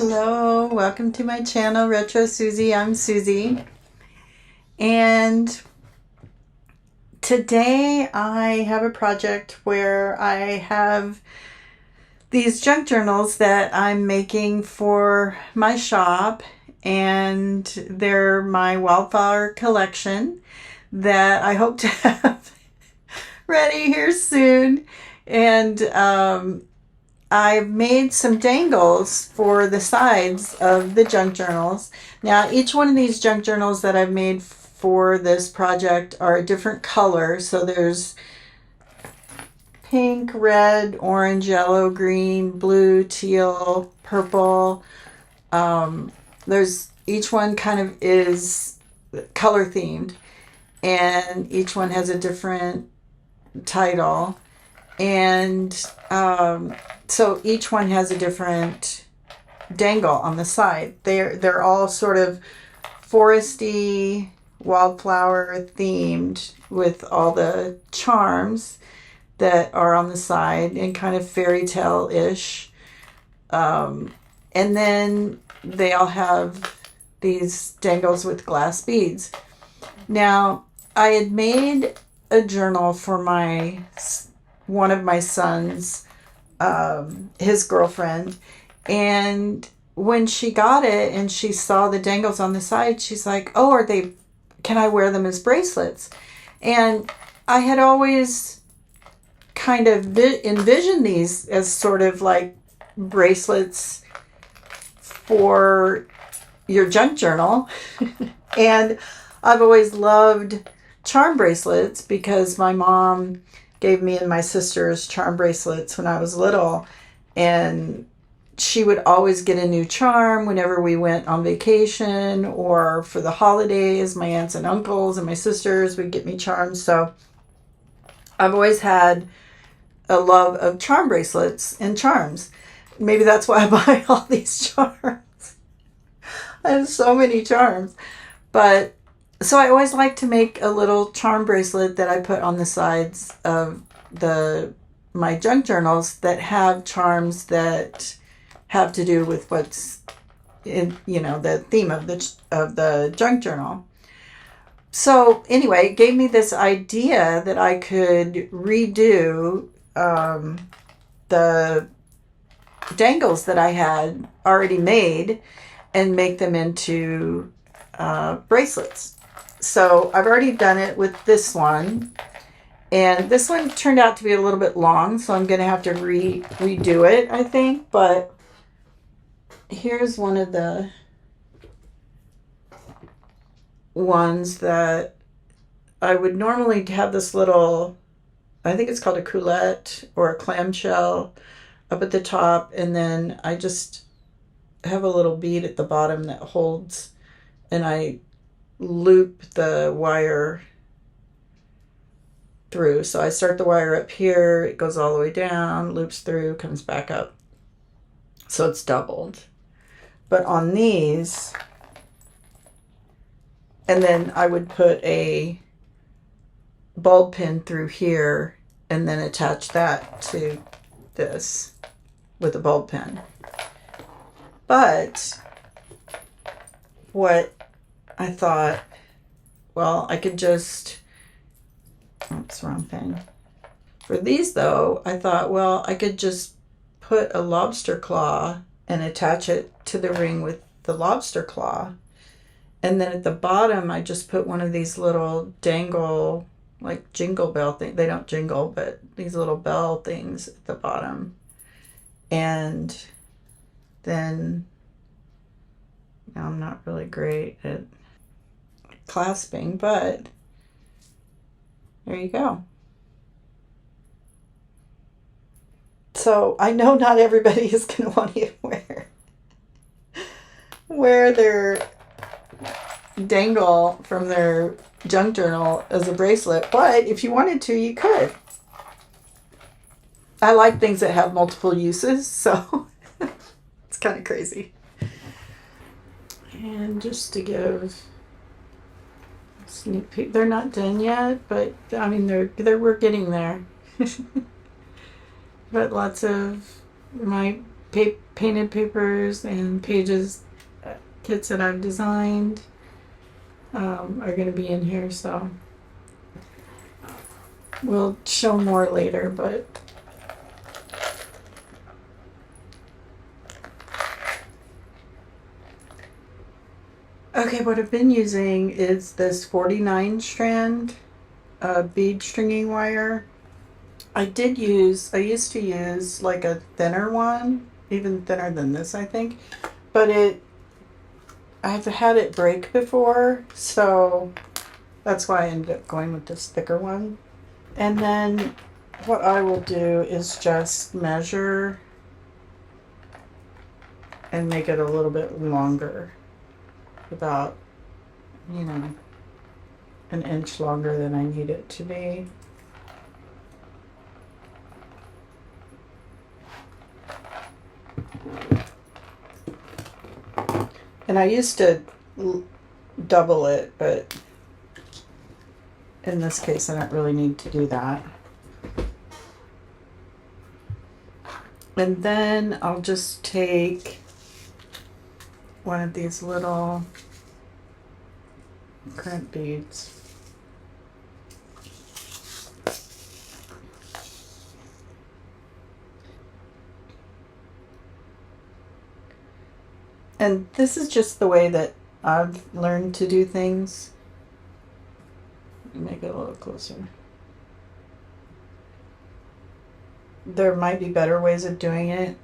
Hello, welcome to my channel, RetroSusie. I'm Susie. And today I have a project where I have these junk journals that I'm making for my shop. And they're my wildflower collection that I hope to have ready here soon. And I've made some dangles for the sides of the junk journals. Now, each one of these junk journals that I've made for this project are a different color. So there's pink, red, orange, yellow, green, blue, teal, purple. There's each one kind of is color themed, and each one has a different title. And so each one has a different dangle on the side. They're all sort of foresty, wildflower themed with all the charms that are on the side and kind of fairy tale-ish. And then they all have these dangles with glass beads. Now, I had made a journal for one of my sons, his girlfriend, and when she got it and she saw the dangles on the side, she's like, "Oh, can I wear them as bracelets?" And I had always kind of envisioned these as sort of like bracelets for your junk journal. And I've always loved charm bracelets because my mom gave me and my sisters charm bracelets when I was little, and she would always get a new charm whenever we went on vacation or for the holidays. My aunts and uncles and my sisters would get me charms. So I've always had a love of charm bracelets and charms. Maybe that's why I buy all these charms. I have so many charms. But so I always like to make a little charm bracelet that I put on the sides of my junk journals that have charms that have to do with what's in, the theme of the junk journal. So anyway, it gave me this idea that I could redo the dangles that I had already made and make them into bracelets. So I've already done it with this one, and this one turned out to be a little bit long, so I'm going to have to redo it, I think. But here's one of the ones that I would normally have this little, I think it's called a coulette or a clamshell up at the top, and then I just have a little bead at the bottom that holds, and I loop the wire through. So I start the wire up here, it goes all the way down, loops through, comes back up. So it's doubled. But on these, and then I would put a bulb pin through here and then attach that to this with a bulb pin. But what I thought, well, I could just, oops, wrong thing. For these though, I thought, well, I could just put a lobster claw and attach it to the ring with the lobster claw. And then at the bottom, I just put one of these little dangle, like jingle bell thing. They don't jingle, but these little bell things at the bottom. And then, I'm not really great at clasping, but there you go. So I know not everybody is going to want to wear their dangle from their junk journal as a bracelet, but if you wanted to, you could. I like things that have multiple uses, so it's kind of crazy. And just to give a sneak peek, they're not done yet, but I mean we're getting there. But lots of my painted papers and pages, kits that I've designed are going to be in here, so we'll show more later, but okay, what I've been using is this 49 strand bead stringing wire. I used to use like a thinner one, even thinner than this, I think, but I've had it break before, so that's why I ended up going with this thicker one. And then what I will do is just measure and make it a little bit longer, about, you know, an inch longer than I need it to be. And I used to double it, but in this case I don't really need to do that. And then I'll just take one of these little crimp beads. And this is just the way that I've learned to do things. Make it a little closer. There might be better ways of doing it.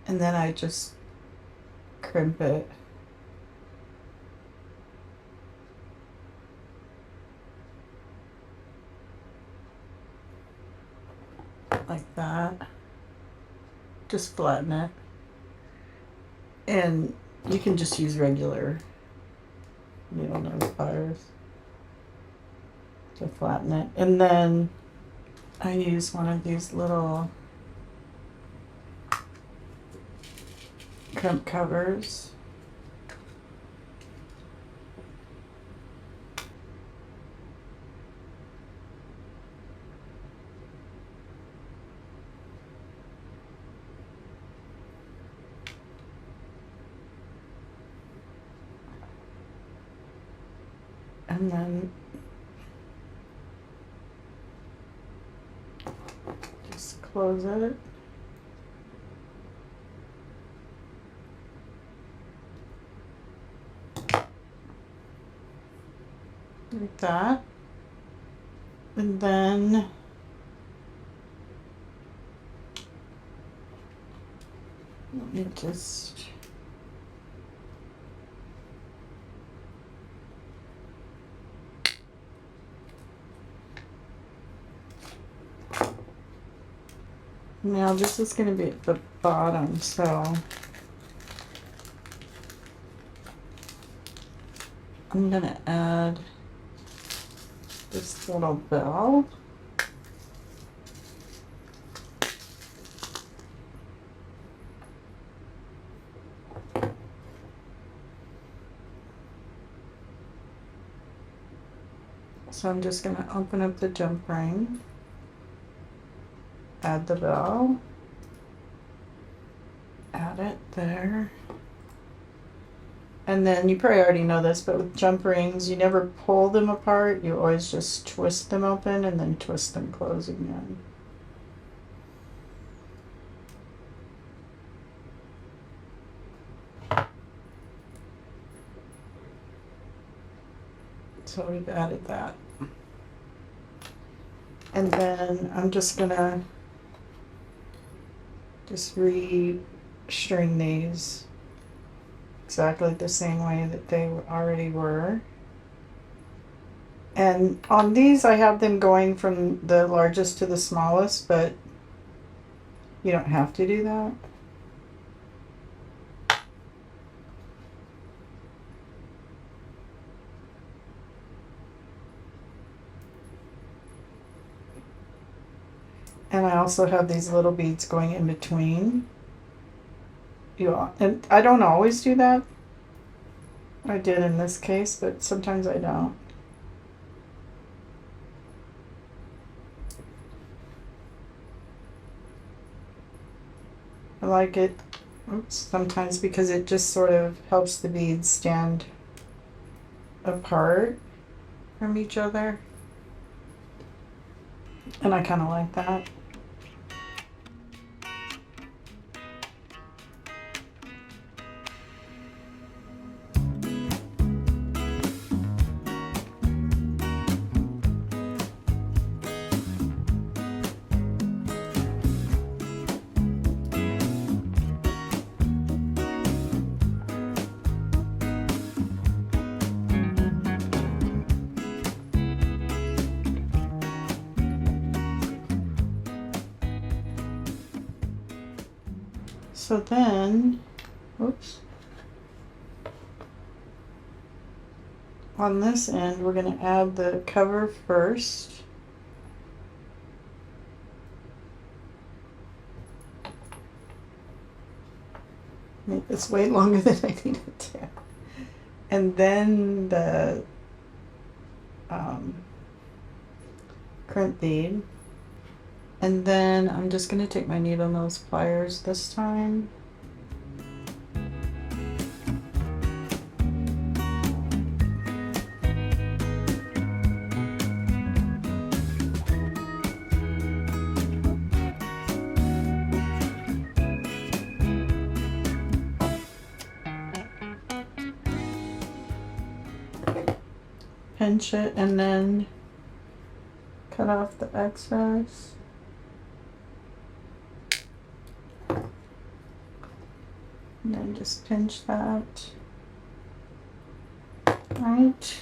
And then I just crimp it. Like that. Just flatten it. And you can just use regular needle nose pliers to flatten it. And then I use one of these little crimp covers. And then just close it. Like that. And then let me just now this is going to be at the bottom, so I'm going to add this little bell. So I'm just going to open up the jump ring, add the bell, add it there. And then you probably already know this, but with jump rings, you never pull them apart. You always just twist them open and then twist them close again. So we've added that. And then I'm just gonna re-string these exactly the same way that they already were. And on these I have them going from the largest to the smallest, but you don't have to do that. And I also have these little beads going in between. And I don't always do that. I did in this case, but sometimes I don't. I like it sometimes because it just sort of helps the beads stand apart from each other. And I kind of like that. So then, oops, on this end, we're going to add the cover first. Make this way longer than I need it to. And then the crimp bead. And then I'm just going to take my needle nose pliers this time. Pinch it and then cut off the excess. And then just pinch that. Right.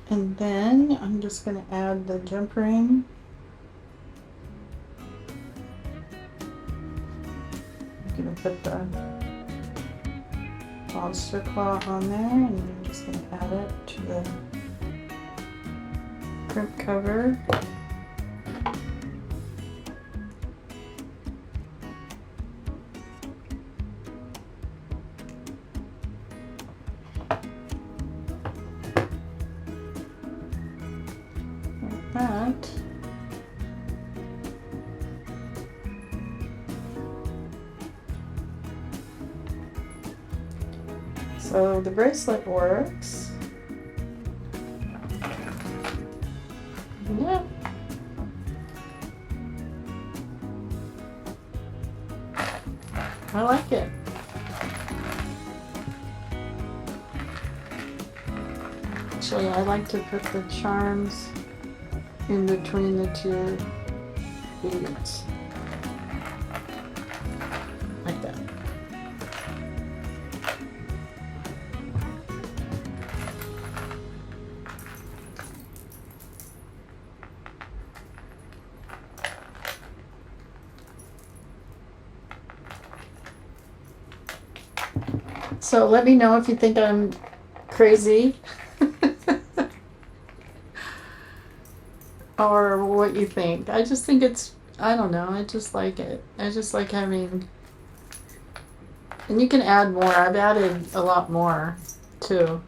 And then I'm just going to add the jump ring. I'm going to put the monster claw on there, and I'm just going to add it to the crimp cover. Like that. So the bracelet works. Yeah. I like it. Actually, I like to put the charms in between the two beads. Like that. So let me know if you think I'm crazy or what you think. I just think it's, I don't know, I just like it. I just like having, and you can add more. I've added a lot more too.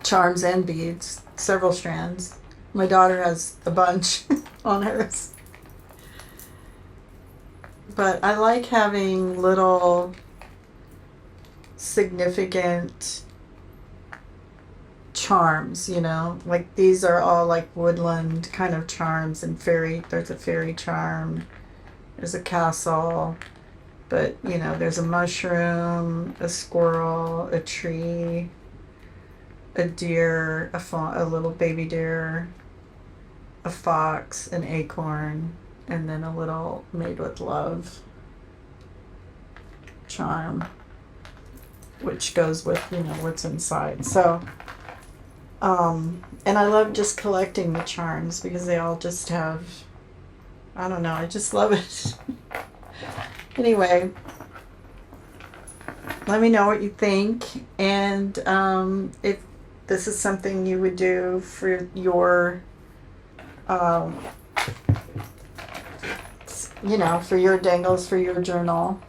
Charms and beads, several strands. My daughter has a bunch on hers. But I like having little significant charms, you know, like these are all like woodland kind of charms, and fairy, there's a fairy charm, there's a castle, but you know, there's a mushroom, a squirrel, a tree, a deer, a little baby deer, a fox, an acorn, and then a little made with love charm, which goes with, you know, what's inside. So, and I love just collecting the charms because they all just have, I don't know, I just love it. Anyway, let me know what you think, and if this is something you would do for your, you know, for your dangles, for your journal.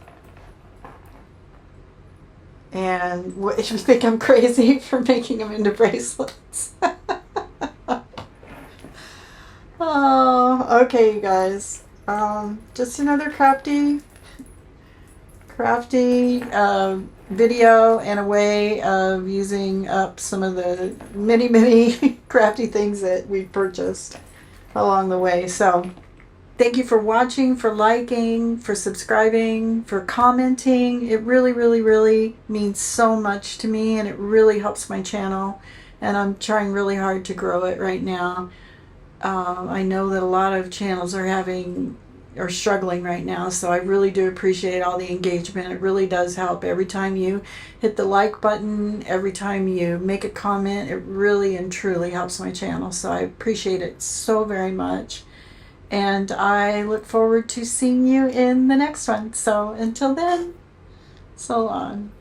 And what, if you think I'm crazy for making them into bracelets. Oh, okay, you guys. Just another crafty video and a way of using up some of the many crafty things that we purchased along the way. So thank you for watching, for liking, for subscribing, for commenting. It really means so much to me, and it really helps my channel, and I'm trying really hard to grow it right now. I know that a lot of channels are struggling right now, so I really do appreciate all the engagement. It really does help. Every time you hit the like button, every time you make a comment, it really and truly helps my channel, so I appreciate it so very much. And I look forward to seeing you in the next one. So until then, so long.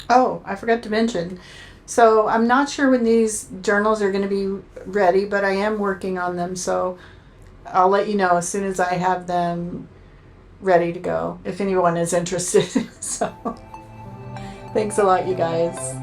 Oh, I forgot to mention. So I'm not sure when these journals are going to be ready, but I am working on them. So I'll let you know as soon as I have them ready to go, if anyone is interested. So thanks a lot, you guys.